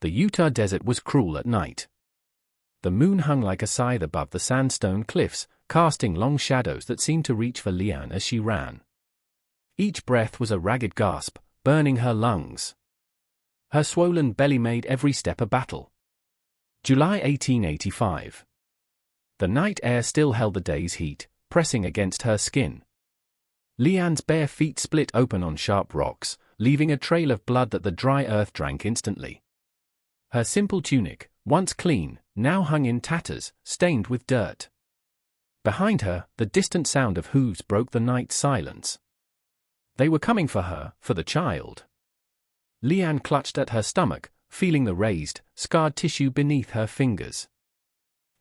The Utah desert was cruel at night. The moon hung like a scythe above the sandstone cliffs, casting long shadows that seemed to reach for Leanne as she ran. Each breath was a ragged gasp, burning her lungs. Her swollen belly made every step a battle. July 1885. The night air still held the day's heat, pressing against her skin. Leanne's bare feet split open on sharp rocks, leaving a trail of blood that the dry earth drank instantly. Her simple tunic, once clean, now hung in tatters, stained with dirt. Behind her, the distant sound of hooves broke the night silence. They were coming for her, for the child. Leanne clutched at her stomach, feeling the raised, scarred tissue beneath her fingers.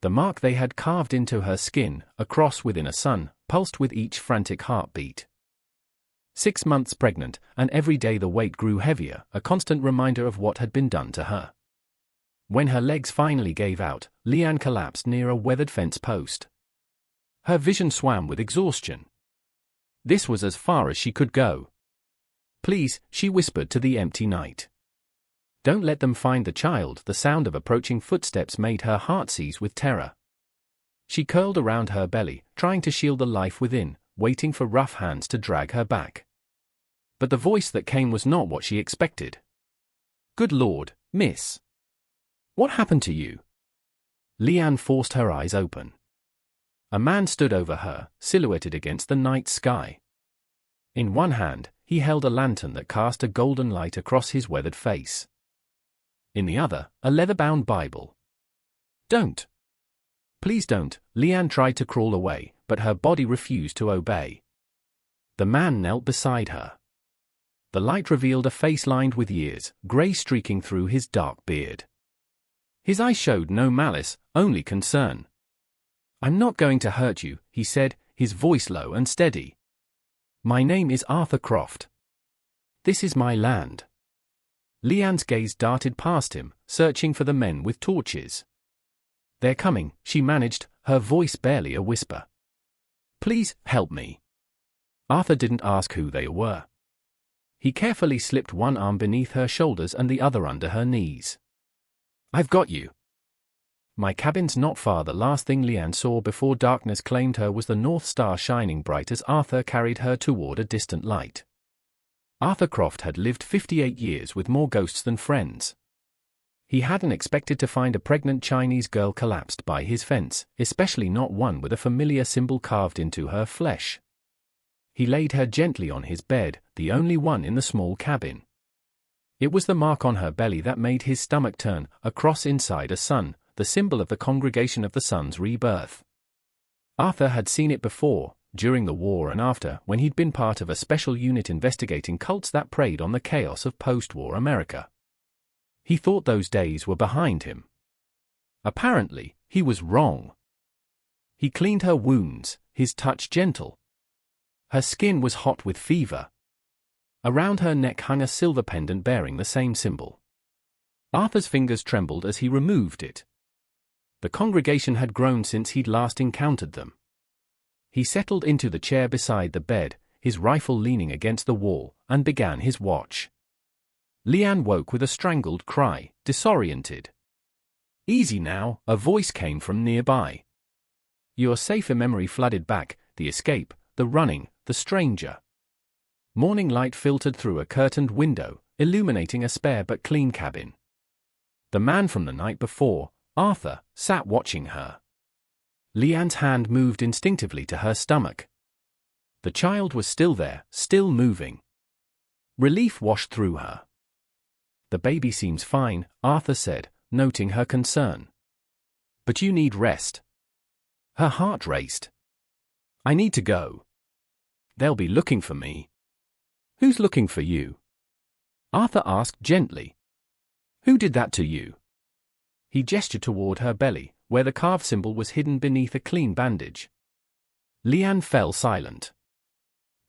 The mark they had carved into her skin, a cross within a sun, pulsed with each frantic heartbeat. 6 months pregnant, and every day the weight grew heavier, a constant reminder of what had been done to her. When her legs finally gave out, Leanne collapsed near a weathered fence post. Her vision swam with exhaustion. This was as far as she could go. "Please," she whispered to the empty night. "Don't let them find the child." The sound of approaching footsteps made her heart seize with terror. She curled around her belly, trying to shield the life within, waiting for rough hands to drag her back. But the voice that came was not what she expected. "Good Lord, miss. What happened to you?" Leanne forced her eyes open. A man stood over her, silhouetted against the night sky. In one hand, he held a lantern that cast a golden light across his weathered face. In the other, a leather-bound Bible. "Don't. Please don't." Leanne tried to crawl away, but her body refused to obey. The man knelt beside her. The light revealed a face lined with years, grey streaking through his dark beard. His eyes showed no malice, only concern. "I'm not going to hurt you," he said, his voice low and steady. "My name is Arthur Croft. This is my land." Leanne's gaze darted past him, searching for the men with torches. "They're coming," she managed, her voice barely a whisper. "Please, help me." Arthur didn't ask who they were. He carefully slipped one arm beneath her shoulders and the other under her knees. "I've got you." "My cabin's not far." The last thing Leanne saw before darkness claimed her was the North Star shining bright as Arthur carried her toward a distant light. Arthur Croft had lived 58 years with more ghosts than friends. He hadn't expected to find a pregnant Chinese girl collapsed by his fence, especially not one with a familiar symbol carved into her flesh. He laid her gently on his bed, the only one in the small cabin. It was the mark on her belly that made his stomach turn, a cross inside a sun, the symbol of the Congregation of the Sun's rebirth. Arthur had seen it before, during the war and after, when he'd been part of a special unit investigating cults that preyed on the chaos of post-war America. He thought those days were behind him. Apparently, he was wrong. He cleaned her wounds, his touch gentle. Her skin was hot with fever. Around her neck hung a silver pendant bearing the same symbol. Arthur's fingers trembled as he removed it. The congregation had grown since he'd last encountered them. He settled into the chair beside the bed, his rifle leaning against the wall, and began his watch. Leanne woke with a strangled cry, disoriented. "Easy now," a voice came from nearby. "You're safe." A memory flooded back, the escape, the running, the stranger. Morning light filtered through a curtained window, illuminating a spare but clean cabin. The man from the night before, Arthur, sat watching her. Leanne's hand moved instinctively to her stomach. The child was still there, still moving. Relief washed through her. "The baby seems fine," Arthur said, noting her concern. "But you need rest." Her heart raced. "I need to go. They'll be looking for me." "Who's looking for you?" Arthur asked gently. "Who did that to you?" He gestured toward her belly, where the carved symbol was hidden beneath a clean bandage. Leanne fell silent.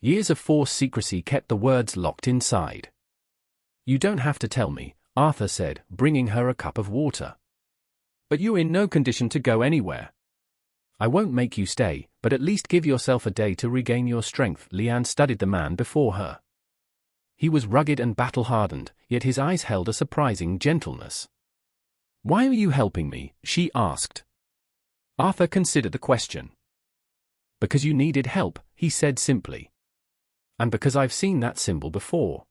Years of forced secrecy kept the words locked inside. "You don't have to tell me," Arthur said, bringing her a cup of water. "But you're in no condition to go anywhere." "I won't make you stay, but at least give yourself a day to regain your strength." Leanne studied the man before her. He was rugged and battle-hardened, yet his eyes held a surprising gentleness. "Why are you helping me?" she asked. Arthur considered the question. "Because you needed help," he said simply. "And because I've seen that symbol before.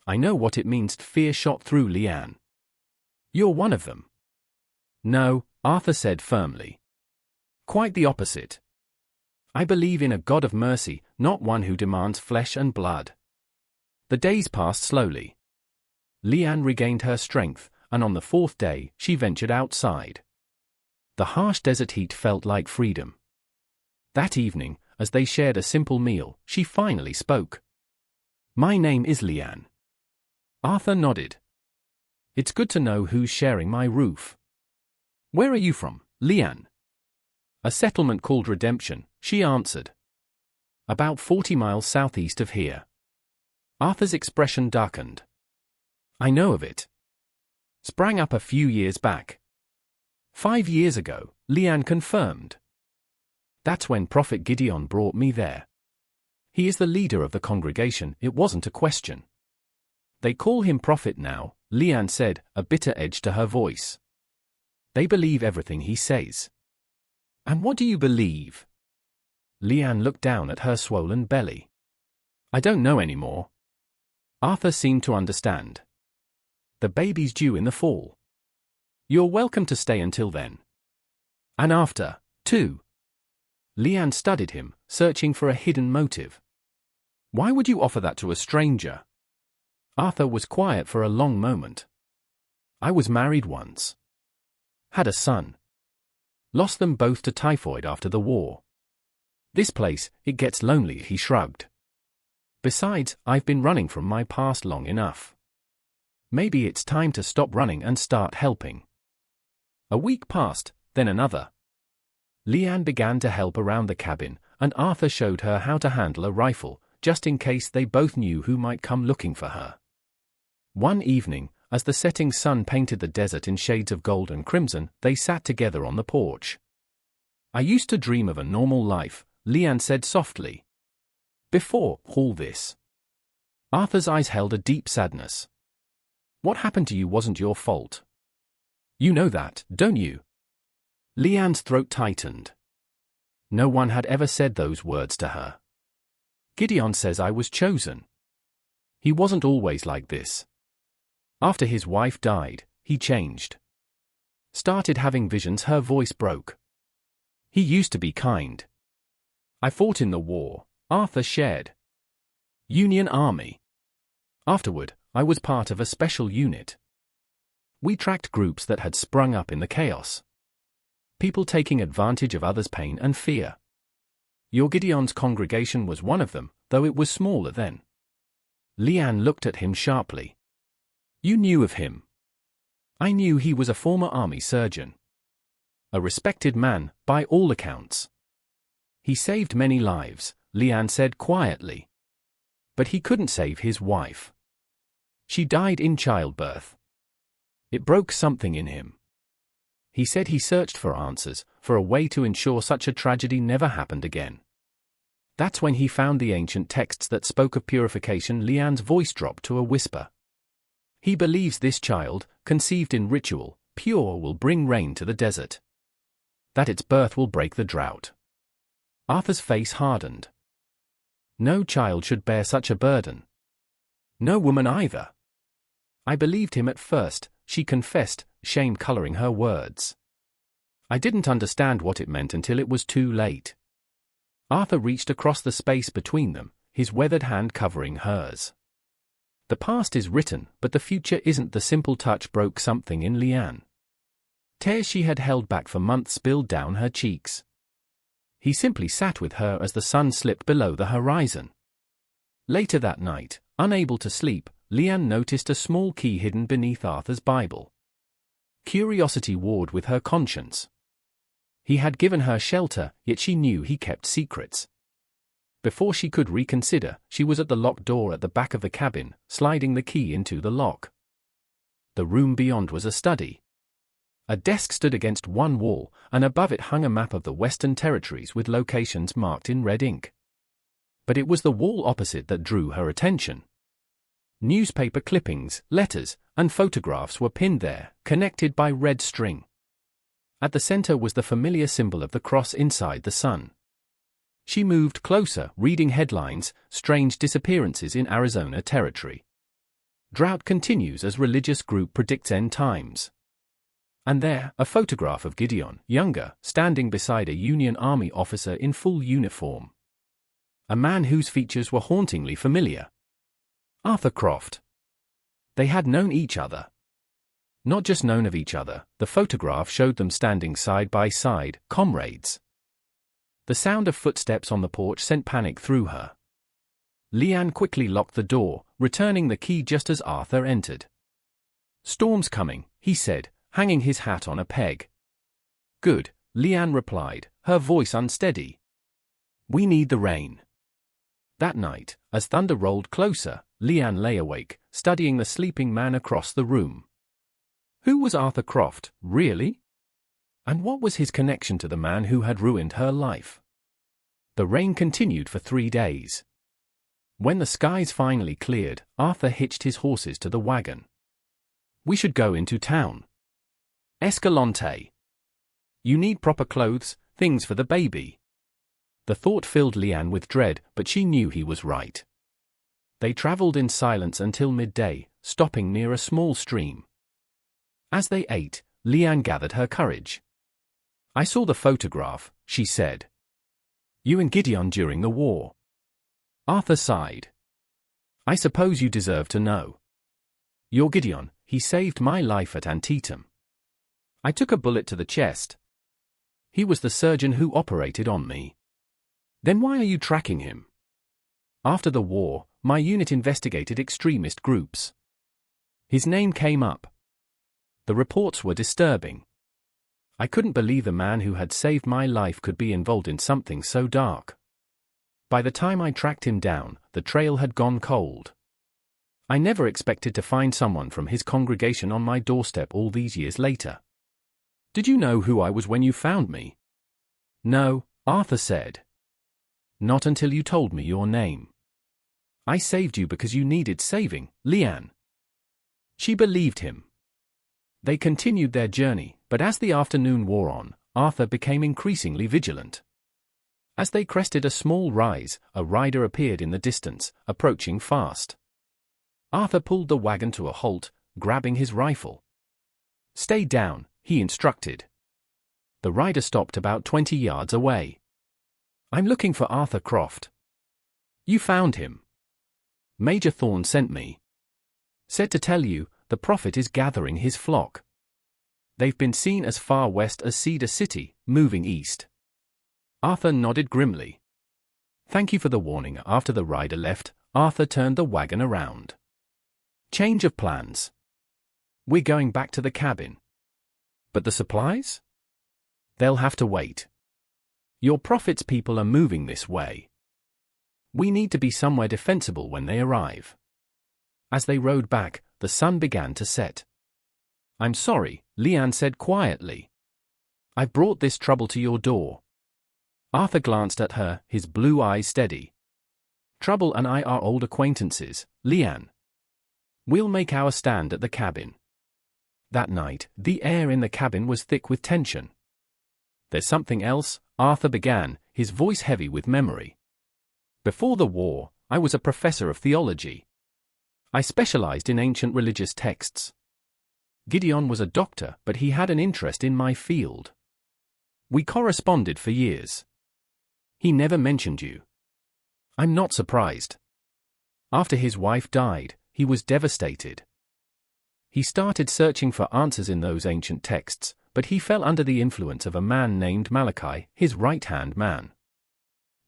I know what it means." Fear shot through Leanne. "You're one of them." "No," Arthur said firmly. "Quite the opposite. I believe in a God of mercy, not one who demands flesh and blood." The days passed slowly. Leanne regained her strength, and on the fourth day, she ventured outside. The harsh desert heat felt like freedom. That evening, as they shared a simple meal, she finally spoke. "My name is Leanne." Arthur nodded. "It's good to know who's sharing my roof." "Where are you from, Leanne?" "A settlement called Redemption," she answered. "About 40 miles southeast of here." Arthur's expression darkened. "I know of it. Sprang up a few years back." 5 years ago, Leanne confirmed. "That's when Prophet Gideon brought me there. He is the leader of the congregation." It wasn't a question. "They call him Prophet now," Leanne said, a bitter edge to her voice. "They believe everything he says." "And what do you believe?" Leanne looked down at her swollen belly. "I don't know anymore." Arthur seemed to understand. "The baby's due in the fall. You're welcome to stay until then. And after, too." Leanne studied him, searching for a hidden motive. "Why would you offer that to a stranger?" Arthur was quiet for a long moment. "I was married once. Had a son. Lost them both to typhoid after the war. This place, it gets lonely," he shrugged. "Besides, I've been running from my past long enough. Maybe it's time to stop running and start helping." A week passed, then another. Leanne began to help around the cabin, and Arthur showed her how to handle a rifle, just in case they both knew who might come looking for her. One evening, as the setting sun painted the desert in shades of gold and crimson, they sat together on the porch. "I used to dream of a normal life," Leanne said softly. "Before all this." Arthur's eyes held a deep sadness. "What happened to you wasn't your fault. You know that, don't you?" Leanne's throat tightened. No one had ever said those words to her. "Gideon says I was chosen. He wasn't always like this. After his wife died, he changed. Started having visions." Her voice broke. "He used to be kind. I fought in the war," Arthur shared. "Union Army. Afterward, I was part of a special unit. We tracked groups that had sprung up in the chaos. People taking advantage of others' pain and fear. Your Gideon's congregation was one of them, though it was smaller then." Leanne looked at him sharply. "You knew of him?" "I knew he was a former army surgeon. A respected man, by all accounts. He saved many lives," Leanne said quietly. "But he couldn't save his wife. She died in childbirth. It broke something in him. He said he searched for answers, for a way to ensure such a tragedy never happened again. That's when he found the ancient texts that spoke of purification." Leanne's voice dropped to a whisper. "He believes this child, conceived in ritual, pure, will bring rain to the desert. That its birth will break the drought." Arthur's face hardened. "No child should bear such a burden. No woman either." "I believed him at first," she confessed, shame coloring her words. "I didn't understand what it meant until it was too late." Arthur reached across the space between them, his weathered hand covering hers. "The past is written, but the future isn't." The simple touch broke something in Leanne. Tears she had held back for months spilled down her cheeks. He simply sat with her as the sun slipped below the horizon. Later that night, unable to sleep, Leanne noticed a small key hidden beneath Arthur's Bible. Curiosity warred with her conscience. He had given her shelter, yet she knew he kept secrets. Before she could reconsider, she was at the locked door at the back of the cabin, sliding the key into the lock. The room beyond was a study. A desk stood against one wall, and above it hung a map of the Western Territories with locations marked in red ink. But it was the wall opposite that drew her attention. Newspaper clippings, letters, and photographs were pinned there, connected by red string. At the center was the familiar symbol of the cross inside the sun. She moved closer, reading headlines, "Strange Disappearances in Arizona Territory. Drought continues as religious group predicts end times." And there, a photograph of Gideon, younger, standing beside a Union Army officer in full uniform. A man whose features were hauntingly familiar. Arthur Croft. They had known each other. Not just known of each other, the photograph showed them standing side by side, comrades. The sound of footsteps on the porch sent panic through her. Leanne quickly locked the door, returning the key just as Arthur entered. "Storm's coming," he said, hanging his hat on a peg. "Good," Leanne replied, her voice unsteady. "We need the rain." That night, as thunder rolled closer, Leanne lay awake, studying the sleeping man across the room. Who was Arthur Croft, really? And what was his connection to the man who had ruined her life? The rain continued for 3 days. When the skies finally cleared, Arthur hitched his horses to the wagon. "We should go into town. Escalante. You need proper clothes, things for the baby." The thought filled Leanne with dread, but she knew he was right. They traveled in silence until midday, stopping near a small stream. As they ate, Leanne gathered her courage. "I saw the photograph," she said. "You and Gideon during the war." Arthur sighed. "I suppose you deserve to know. You're Gideon. He saved my life at Antietam. I took a bullet to the chest. He was the surgeon who operated on me." "Then why are you tracking him?" "After the war, my unit investigated extremist groups. His name came up. The reports were disturbing. I couldn't believe the man who had saved my life could be involved in something so dark. By the time I tracked him down, the trail had gone cold. I never expected to find someone from his congregation on my doorstep all these years later." "Did you know who I was when you found me?" "No," Arthur said. "Not until you told me your name. I saved you because you needed saving, Leanne." She believed him. They continued their journey, but as the afternoon wore on, Arthur became increasingly vigilant. As they crested a small rise, a rider appeared in the distance, approaching fast. Arthur pulled the wagon to a halt, grabbing his rifle. "Stay down," he instructed. The rider stopped about 20 yards away. "I'm looking for Arthur Croft." "You found him. Major Thorne sent me. Said to tell you, the prophet is gathering his flock. They've been seen as far west as Cedar City, moving east." Arthur nodded grimly. "Thank you for the warning." After the rider left, Arthur turned the wagon around. "Change of plans. We're going back to the cabin." "But the supplies?" "They'll have to wait. Your prophet's people are moving this way. We need to be somewhere defensible when they arrive." As they rode back, the sun began to set. "I'm sorry," Leanne said quietly. "I've brought this trouble to your door." Arthur glanced at her, his blue eyes steady. "Trouble and I are old acquaintances, Leanne. We'll make our stand at the cabin." That night, the air in the cabin was thick with tension. "There's something else," Arthur began, his voice heavy with memory. "Before the war, I was a professor of theology. I specialized in ancient religious texts. Gideon was a doctor, but he had an interest in my field. We corresponded for years. He never mentioned you. I'm not surprised. After his wife died, he was devastated. He started searching for answers in those ancient texts, but he fell under the influence of a man named Malachi, his right-hand man.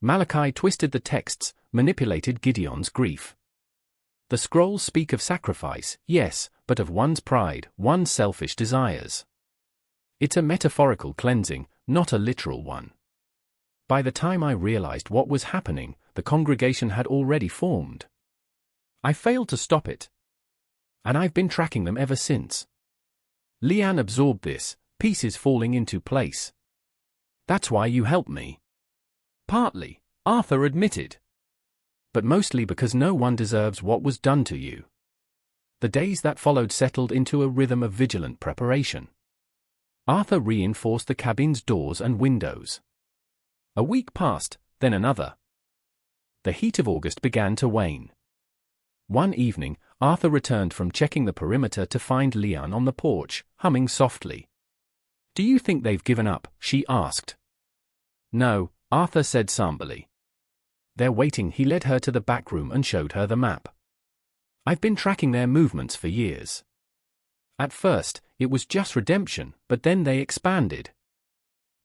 Malachi twisted the texts, manipulated Gideon's grief. The scrolls speak of sacrifice, yes, but of one's pride, one's selfish desires. It's a metaphorical cleansing, not a literal one. By the time I realized what was happening, the congregation had already formed. I failed to stop it. And I've been tracking them ever since." Leanne absorbed this, pieces falling into place. "That's why you helped me." "Partly," Arthur admitted. "But mostly because no one deserves what was done to you. The days that followed settled into a rhythm of vigilant preparation. Arthur reinforced the cabin's doors and windows. A week passed, then another. The heat of August began to wane. One evening, Arthur returned from checking the perimeter to find Leanne on the porch, humming softly. "Do you think they've given up?" she asked. "No," Arthur said somberly. "They're waiting." He led her to the back room and showed her the map. "I've been tracking their movements for years. At first, it was just Redemption, but then they expanded.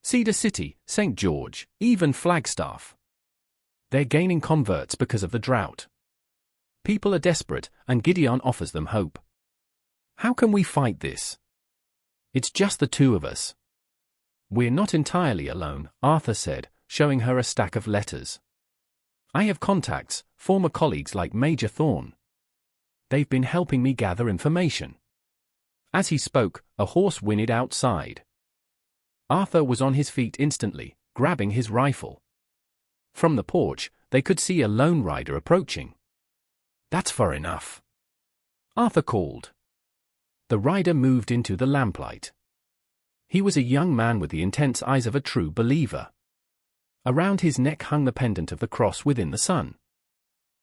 Cedar City, St. George, even Flagstaff. They're gaining converts because of the drought. People are desperate, and Gideon offers them hope. How can we fight this? It's just the two of us." "We're not entirely alone," Arthur said, showing her a stack of letters. "I have contacts, former colleagues like Major Thorne. They've been helping me gather information." As he spoke, a horse whinnied outside. Arthur was on his feet instantly, grabbing his rifle. From the porch, they could see a lone rider approaching. "That's far enough," Arthur called. The rider moved into the lamplight. He was a young man with the intense eyes of a true believer. Around his neck hung the pendant of the cross within the sun.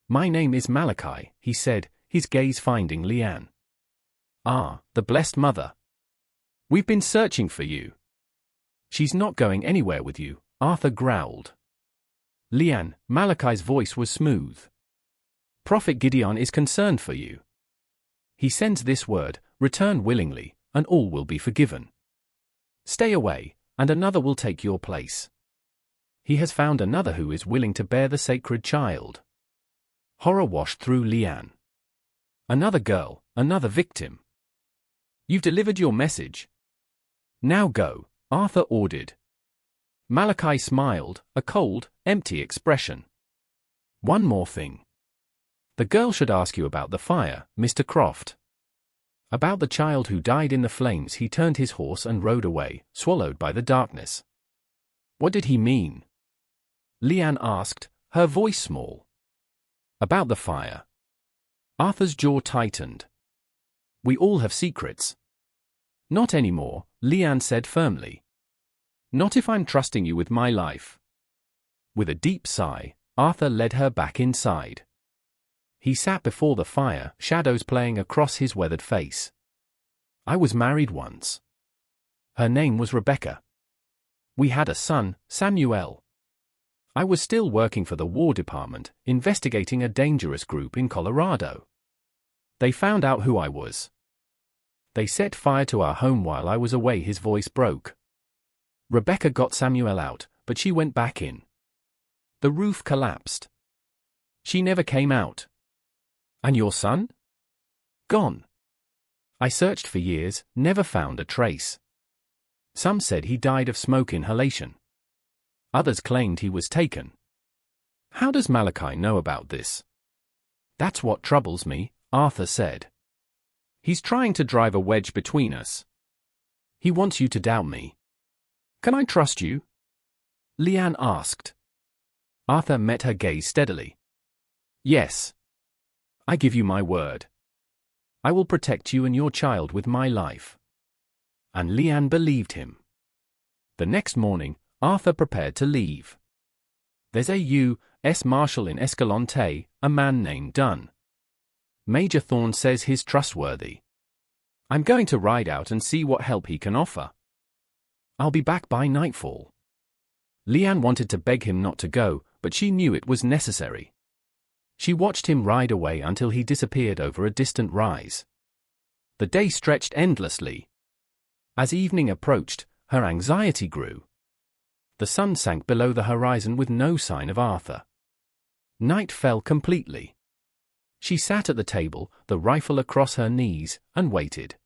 "My name is Malachi," he said, his gaze finding Leanne. "Ah, the Blessed Mother. We've been searching for you." "She's not going anywhere with you," Arthur growled. "Leanne," Malachi's voice was smooth. "Prophet Gideon is concerned for you. He sends this word, return willingly, and all will be forgiven. Stay away, and another will take your place. He has found another who is willing to bear the sacred child." Horror washed through Leanne. Another girl, another victim. "You've delivered your message. Now go," Arthur ordered. Malachi smiled, a cold, empty expression. "One more thing. The girl should ask you about the fire, Mr. Croft. About the child who died in the flames." He turned his horse and rode away, swallowed by the darkness. "What did he mean?" Leanne asked, her voice small. "About the fire." Arthur's jaw tightened. "We all have secrets." "Not anymore," Leanne said firmly. "Not if I'm trusting you with my life." With a deep sigh, Arthur led her back inside. He sat before the fire, shadows playing across his weathered face. "I was married once. Her name was Rebecca. We had a son, Samuel. I was still working for the War Department, investigating a dangerous group in Colorado. They found out who I was. They set fire to our home while I was away." His voice broke. "Rebecca got Samuel out, but she went back in. The roof collapsed. She never came out." "And your son?" "Gone. I searched for years, never found a trace. Some said he died of smoke inhalation. Others claimed he was taken." "How does Malachi know about this?" "That's what troubles me," Arthur said. "He's trying to drive a wedge between us. He wants you to doubt me." "Can I trust you?" Leanne asked. Arthur met her gaze steadily. "Yes. I give you my word. I will protect you and your child with my life." And Leanne believed him. The next morning, Arthur prepared to leave. "There's a U.S. Marshal in Escalante, a man named Dunn. Major Thorne says he's trustworthy. I'm going to ride out and see what help he can offer. I'll be back by nightfall." Leanne wanted to beg him not to go, but she knew it was necessary. She watched him ride away until he disappeared over a distant rise. The day stretched endlessly. As evening approached, her anxiety grew. The sun sank below the horizon with no sign of Arthur. Night fell completely. She sat at the table, the rifle across her knees, and waited.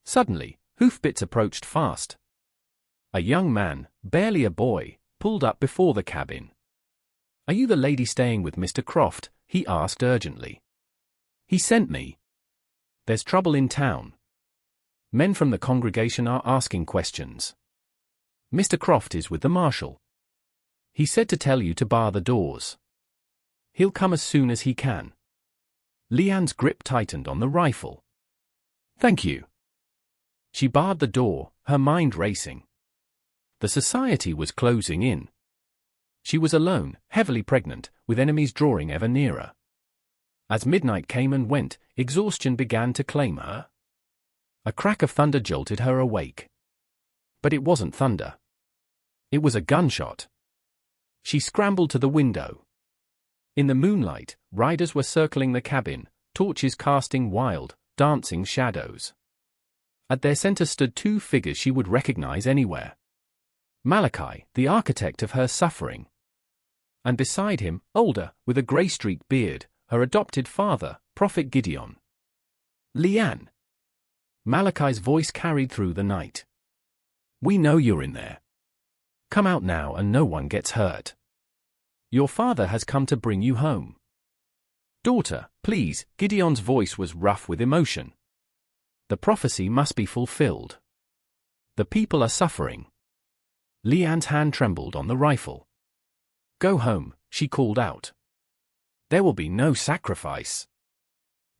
Suddenly, hoofbeats approached fast. A young man, barely a boy, pulled up before the cabin. "Are you the lady staying with Mr. Croft?" he asked urgently. "He sent me. There's trouble in town. Men from the congregation are asking questions. Mr. Croft is with the marshal. He said to tell you to bar the doors. He'll come as soon as he can." Leanne's grip tightened on the rifle. "Thank you." She barred the door, her mind racing. The society was closing in. She was alone, heavily pregnant, with enemies drawing ever nearer. As midnight came and went, exhaustion began to claim her. A crack of thunder jolted her awake. But it wasn't thunder. It was a gunshot. She scrambled to the window. In the moonlight, riders were circling the cabin, torches casting wild, dancing shadows. At their center stood two figures she would recognize anywhere. Malachi, the architect of her suffering. And beside him, older, with a gray-streaked beard, her adopted father, Prophet Gideon. "Leanne." Malachi's voice carried through the night. "We know you're in there. Come out now and no one gets hurt. Your father has come to bring you home." "Daughter, please." Gideon's voice was rough with emotion. "The prophecy must be fulfilled. The people are suffering." Leanne's hand trembled on the rifle. "Go home," she called out. "There will be no sacrifice."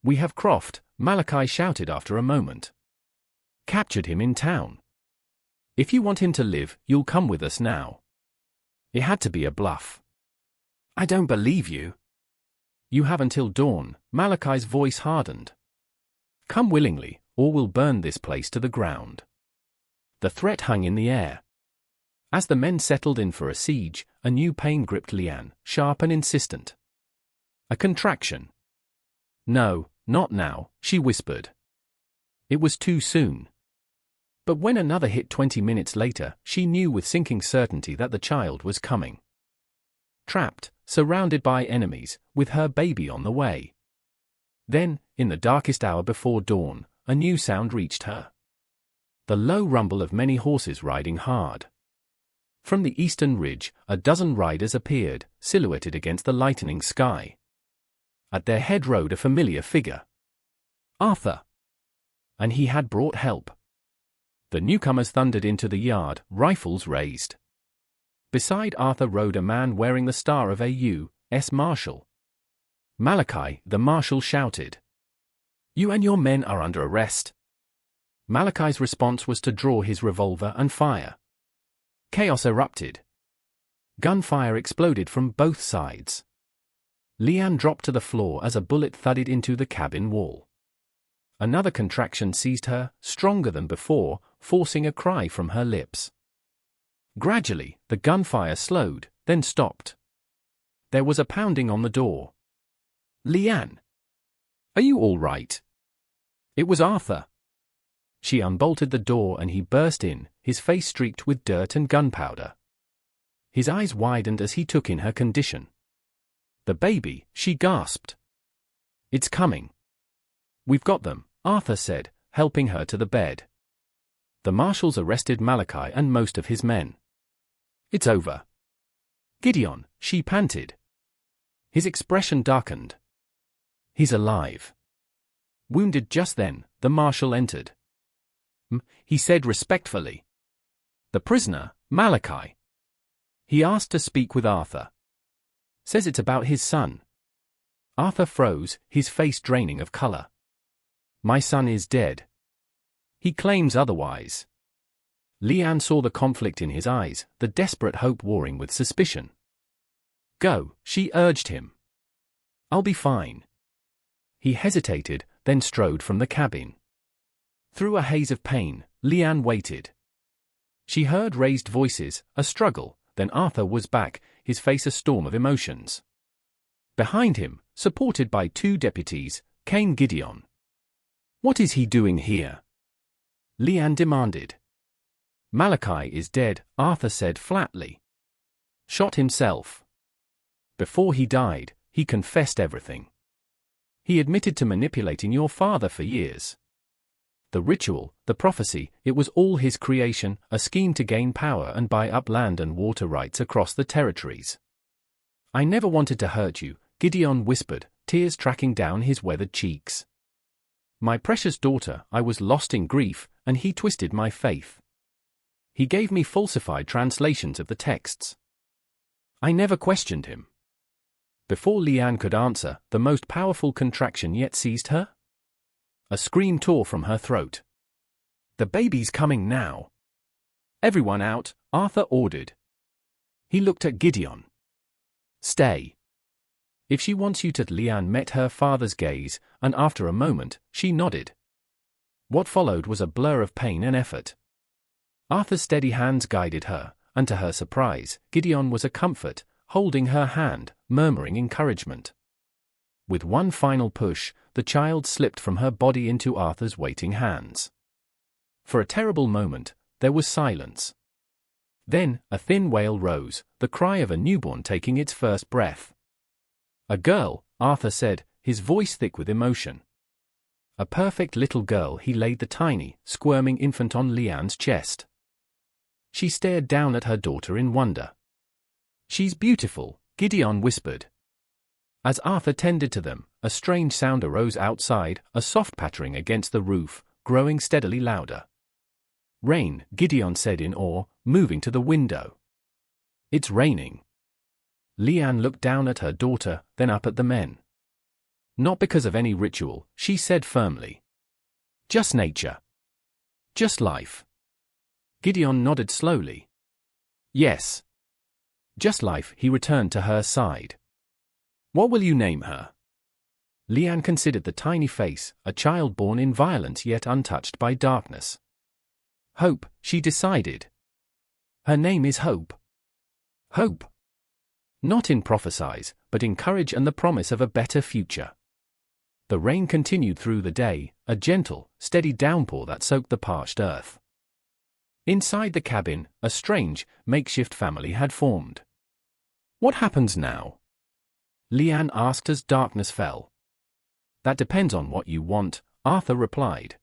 "We have Croft," Malachi shouted after a moment. "Captured him in town. If you want him to live, you'll come with us now." It had to be a bluff. "I don't believe you." "You have until dawn." Malachi's voice hardened. "Come willingly, or we'll burn this place to the ground." The threat hung in the air. As the men settled in for a siege, a new pain gripped Leanne, sharp and insistent. A contraction. "No, not now," she whispered. It was too soon. But when another hit 20 minutes later, she knew with sinking certainty that the child was coming. Trapped, surrounded by enemies, with her baby on the way. Then, in the darkest hour before dawn, a new sound reached her. The low rumble of many horses riding hard. From the eastern ridge, a dozen riders appeared, silhouetted against the lightening sky. At their head rode a familiar figure. Arthur. And he had brought help. The newcomers thundered into the yard, rifles raised. Beside Arthur rode a man wearing the star of a U.S. Marshal. "Malachi," the marshal shouted. "You and your men are under arrest." Malachi's response was to draw his revolver and fire. Chaos erupted. Gunfire exploded from both sides. Leanne dropped to the floor as a bullet thudded into the cabin wall. Another contraction seized her, stronger than before, forcing a cry from her lips. Gradually, the gunfire slowed, then stopped. There was a pounding on the door. "Leanne! Are you all right?" It was Arthur. She unbolted the door and he burst in, his face streaked with dirt and gunpowder. His eyes widened as he took in her condition. "The baby," she gasped. "It's coming." "We've got them," Arthur said, helping her to the bed. The marshals arrested Malachi and most of his men. "It's over." "Gideon," she panted. His expression darkened. "He's alive." Wounded just then, the marshal entered. He said respectfully. "The prisoner, Malachi." He asked to speak with Arthur. "Says it's about his son." Arthur froze, his face draining of color. "My son is dead." "He claims otherwise." Leanne saw the conflict in his eyes, the desperate hope warring with suspicion. "Go," she urged him. "I'll be fine." He hesitated, then strode from the cabin. Through a haze of pain, Leanne waited. She heard raised voices, a struggle, then Arthur was back, his face a storm of emotions. Behind him, supported by two deputies, came Gideon. "What is he doing here?" Leanne demanded. "Malachi is dead," Arthur said flatly. "Shot himself. Before he died, he confessed everything. He admitted to manipulating your father for years. The ritual, the prophecy, it was all his creation, a scheme to gain power and buy up land and water rights across the territories. I never wanted to hurt you," Gideon whispered, tears tracking down his weathered cheeks. "My precious daughter, I was lost in grief, and he twisted my faith. He gave me falsified translations of the texts. I never questioned him." Before Leanne could answer, the most powerful contraction yet seized her. A scream tore from her throat. "The baby's coming now." "Everyone out," Arthur ordered. He looked at Gideon. "Stay. If she wants you to." Leanne met her father's gaze, and after a moment, she nodded. What followed was a blur of pain and effort. Arthur's steady hands guided her, and to her surprise, Gideon was a comfort, holding her hand, murmuring encouragement. With one final push, the child slipped from her body into Arthur's waiting hands. For a terrible moment, there was silence. Then, a thin wail rose, the cry of a newborn taking its first breath. "A girl," Arthur said, his voice thick with emotion. A perfect little girl. He laid the tiny, squirming infant on Leanne's chest. She stared down at her daughter in wonder. "She's beautiful," Gideon whispered. As Arthur tended to them, a strange sound arose outside, a soft pattering against the roof, growing steadily louder. "Rain," Gideon said in awe, moving to the window. "It's raining." Leanne looked down at her daughter, then up at the men. "Not because of any ritual," she said firmly. "Just nature. Just life." Gideon nodded slowly. "Yes. Just life." He returned to her side. "What will you name her?" Leanne considered the tiny face, a child born in violence yet untouched by darkness. "Hope," she decided. "Her name is Hope." Hope. Not in prophesies, but in courage and the promise of a better future. The rain continued through the day, a gentle, steady downpour that soaked the parched earth. Inside the cabin, a strange, makeshift family had formed. "What happens now?" Leanne asked as darkness fell. "That depends on what you want," Arthur replied.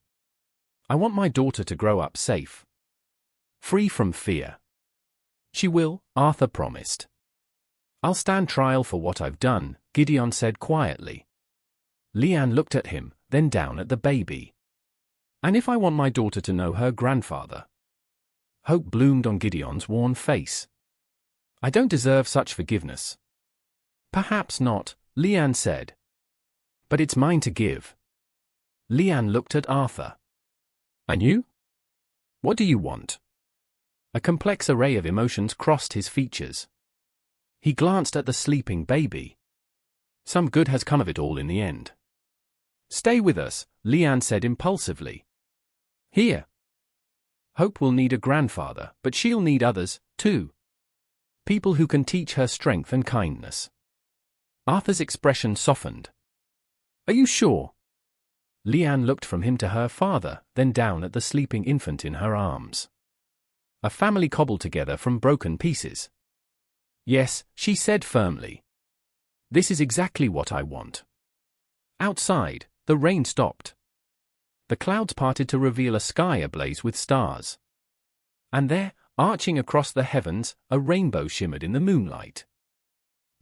"I want my daughter to grow up safe. Free from fear." "She will," Arthur promised. "I'll stand trial for what I've done," Gideon said quietly. Leanne looked at him, then down at the baby. "And if I want my daughter to know her grandfather?" Hope bloomed on Gideon's worn face. "I don't deserve such forgiveness." "Perhaps not," Leanne said. "But it's mine to give." Leanne looked at Arthur. "And you? What do you want?" A complex array of emotions crossed his features. He glanced at the sleeping baby. "Some good has come of it all in the end." "Stay with us," Leanne said impulsively. "Here. Hope will need a grandfather, but she'll need others, too. People who can teach her strength and kindness." Arthur's expression softened. "Are you sure?" Leanne looked from him to her father, then down at the sleeping infant in her arms. A family cobbled together from broken pieces. "Yes," she said firmly. "This is exactly what I want." Outside, the rain stopped. The clouds parted to reveal a sky ablaze with stars. And there, arching across the heavens, a rainbow shimmered in the moonlight.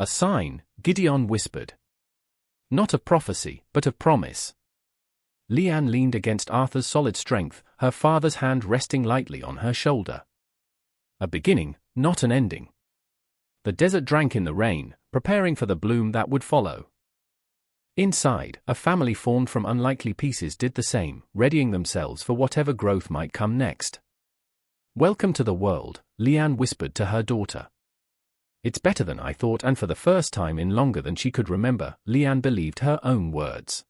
"A sign," Gideon whispered. "Not of prophecy, but of promise." Leanne leaned against Arthur's solid strength, her father's hand resting lightly on her shoulder. A beginning, not an ending. The desert drank in the rain, preparing for the bloom that would follow. Inside, a family formed from unlikely pieces did the same, readying themselves for whatever growth might come next. "Welcome to the world," Leanne whispered to her daughter. "It's better than I thought," and for the first time in longer than she could remember, Leanne believed her own words.